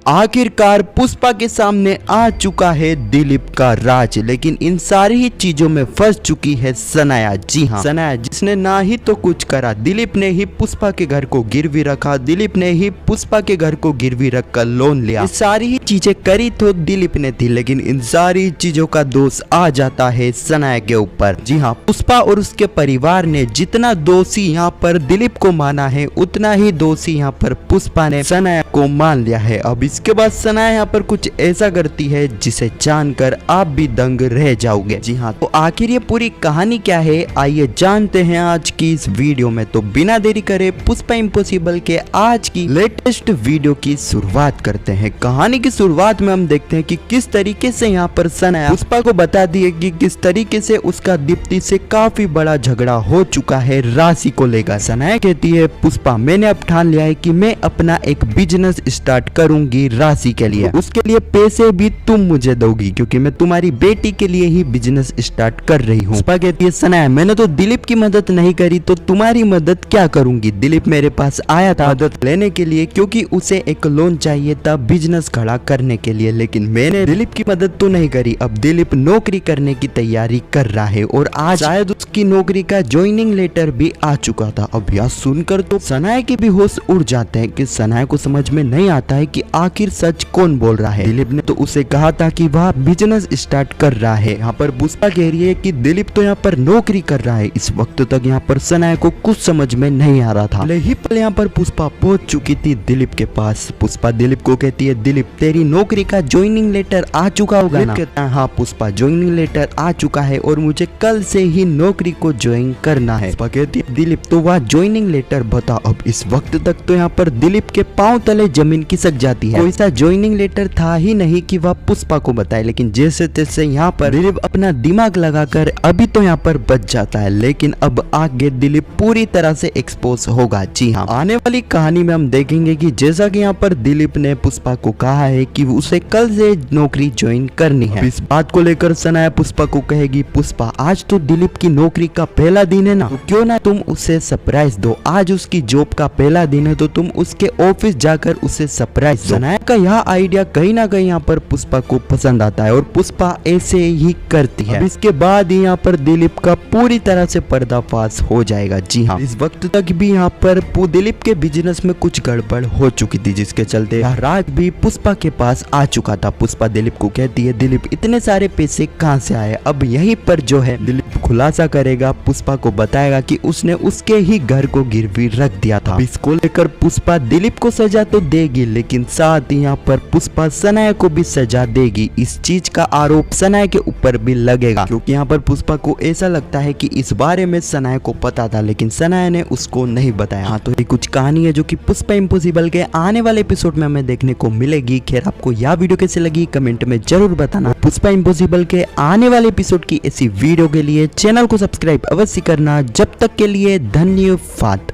आखिरकार पुष्पा के सामने आ चुका है दिलीप का राज, लेकिन इन सारी ही चीजों में फंस चुकी है सनाया। जी हाँ, सनाया जिसने ना ही तो कुछ करा, दिलीप ने ही पुष्पा के घर को गिरवी रखा, दिलीप ने ही पुष्पा के घर को गिरवी रखकर लोन लिया। ये सारी ही चीजें करी तो दिलीप ने थी, लेकिन इन सारी चीजों का दोष आ जाता है सनाया के ऊपर। जी हाँ, पुष्पा और उसके परिवार ने जितना दोषी यहाँ पर दिलीप को माना है, उतना ही दोषी यहाँ पर पुष्पा ने सनाया को मान लिया है। अब इसके बाद सनाया यहाँ पर कुछ ऐसा करती है जिसे जानकर आप भी दंग रह जाओगे। जी हाँ, तो आखिर ये पूरी कहानी क्या है, आइए जानते हैं आज की इस वीडियो में। तो बिना देरी करे पुष्पा इम्पॉसिबल के आज की लेटेस्ट वीडियो की शुरुआत करते हैं। कहानी की शुरुआत में हम देखते हैं कि किस तरीके से यहाँ पर सनाया पुष्पा को बता दिए कि किस तरीके से उसका दीप्ति से काफी बड़ा झगड़ा हो चुका है राशि को लेकर। सनाया कहती है पुष्पा मैंने अब ठान लिया है कि मैं अपना एक बिजनेस स्टार्ट करूंगी राशि के लिए, उसके लिए पैसे भी तुम मुझे दोगी क्योंकि मैं तुम्हारी बेटी के लिए ही बिजनेस स्टार्ट कर रही हूँ। पुष्पा कहती है सनाया मैंने तो दिलीप की मदद नहीं करी तो तुम्हारी मदद क्या करूंगी। दिलीप मेरे पास आया था मदद लेने के लिए क्योंकि उसे एक लोन चाहिए था बिजनेस खड़ा करने के लिए, लेकिन मैंने दिलीप की मदद तो नहीं करी। अब दिलीप नौकरी करने की तैयारी कर रहा है और आज शायद उसकी नौकरी का ज्वाइनिंग लेटर भी आ चुका था। अब यह सुनकर तो सनाया के भी होश उड़ जाते हैं कि सनाया को समझ में नहीं आता है कि आखिर सच कौन बोल रहा है। दिलीप ने तो उसे कहा था कि वह बिजनेस स्टार्ट कर रहा है। यहाँ पर पुष्पा कह रही है कि दिलीप तो यहाँ पर नौकरी कर रहा है। इस वक्त तक यहाँ पर सनाया को कुछ समझ में नहीं आ रहा था। ही पल यहाँ पर पुष्पा पहुंच चुकी थी दिलीप के पास। पुष्पा दिलीप को कहती है दिलीप तेरी नौकरी का ज्वाइनिंग लेटर आ चुका होगा ना। कहता है हाँ पुष्पा ज्वाइनिंग लेटर आ चुका है और मुझे कल से ही नौकरी को ज्वाइन करना है। पुष्पा कहती है दिलीप तो वह ज्वाइनिंग लेटर बता। अब इस वक्त तक तो यहाँ पर दिलीप के पांव तले जमीन खिसक जाती है। कोई सा ज्वाइनिंग लेटर था ही नहीं कि वह पुष्पा को बताए, लेकिन जैसे तैसे यहाँ पर दिलीप अपना दिमाग लगाकर अभी तो यहाँ पर बच जाता है, लेकिन अब आगे दिलीप पूरी तरह से एक्सपोज होगा। जी हाँ, आने वाली कहानी में हम देखेंगे कि जैसा कि यहाँ पर दिलीप ने पुष्पा को कहा है कि उसे कल से नौकरी ज्वाइन करनी है। इस बात को लेकर सनाया पुष्पा को कहेगी पुष्पा आज तो दिलीप की नौकरी का पहला दिन है ना, तो क्यों ना तुम उसे सरप्राइज दो। आज उसकी जॉब का पहला दिन है तो तुम उसके ऑफिस जाकर उसे सरप्राइज दो। सनाया का यह आइडिया कहीं ना कहीं यहाँ पर पुष्पा को पसंद आता है और पुष्पा ऐसे ही करती है। इसके बाद यहाँ पर दिलीप का पूरी तरह से पर्दाफाश हो जाएगा। जी हाँ, इस वक्त तक भी यहाँ पर दिलीप के बिजनेस में कुछ गड़बड़ हो चुकी थी, जिसके चलते राज भी पुष्पा के पास आ चुका था। पुष्पा दिलीप को कहती है दिलीप इतने सारे पैसे कहाँ से आए। अब यहीं पर जो है दिलीप खुलासा करेगा, पुष्पा को बताएगा कि उसने उसके ही घर को गिरवी रख दिया था। इसको लेकर पुष्पा दिलीप को सजा तो देगी, लेकिन साथ ही यहाँ पर पुष्पा सनाया को भी सजा देगी। इस चीज का आरोप सनाया के ऊपर भी लगेगा क्योंकि यहाँ पर पुष्पा को ऐसा लगता है कि इस बारे में सनाया को पता था, लेकिन सनाया ने उसको नहीं बताया। हाँ, तो ये कुछ कहानी है जो कि पुष्पा इम्पॉसिबल के आने वाले एपिसोड में हमें देखने को मिलेगी। खैर आपको यह वीडियो कैसे लगी कमेंट में जरूर बताना। पुष्पा इम्पॉसिबल के आने वाले एपिसोड की ऐसी वीडियो के लिए चैनल को सब्सक्राइब अवश्य करना। जब तक के लिए धन्यवाद।